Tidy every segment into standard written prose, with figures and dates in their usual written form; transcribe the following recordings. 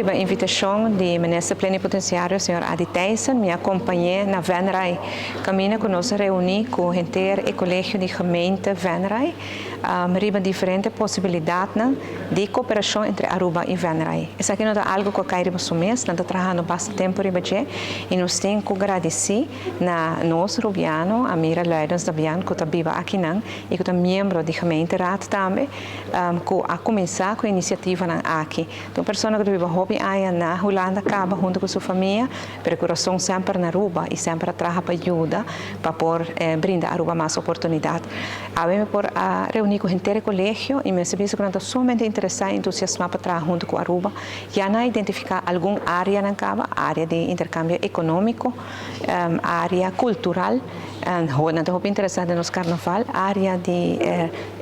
riba invitação de ministro plenipotenciário, senhor Adi Thijssen, me acompanhei na Venray. Caminha conosco reuni com o inteiro e colégio de gemeente Venray, riba diferentes possibilidades de cooperação entre Aruba e Venray. Isso aqui não é algo que cai riba mês, nós trabalhando bastante tempo riba e nós temos que agradecer na nós rubiano, a mira leiders da bian que está viva aqui não e que está membro de gemeente raad também, que a começar com a iniciativa aqui. Então, pessoa que vive hobby aí na Holanda acaba junto com sua família, pero coração sempre na Aruba e sempre trabalha para ajuda para por brindar a Aruba mais oportunidade. A mim por reunir com o inteiro colégio e me sabia que não está somente interessado e entusiasmado para trabalhar junto com a Aruba, já não identificar alguma área na cava, área de intercâmbio econômico, área cultural, não estou interessado no carnaval, área de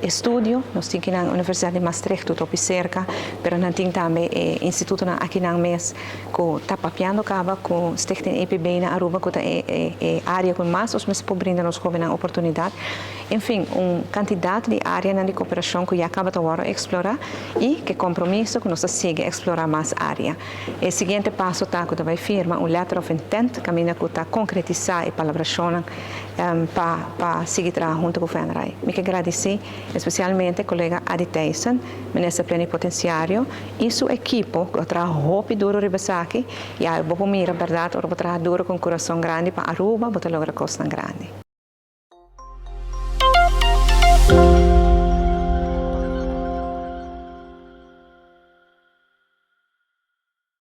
estudo, nós temos na Universidade de Maastricht, tudo cerca, pero não temos também instituto aqui na mês que está papiando cava com Stichting EPB na Aruba, que é área com mais os meus brindam nos jovens a oportunidade. Enfim, quantidade de área de cooperação que já acaba de explorar e que compromisso que nós siga explorar mais área. O seguinte passo está que vai firmar letter of intent, caminho que está concretizar e palabração para seguir trabalhando junto com o Venray. Me quero agradecer especialmente ao colega Adi Thijssen, ministro plenipotenciário, e sua equipe, que trabalha muito duro aqui, e eu vou mirar, verdade, eu vou trabalhar duro com coração grande para Aruba, para lograr coisas grandes.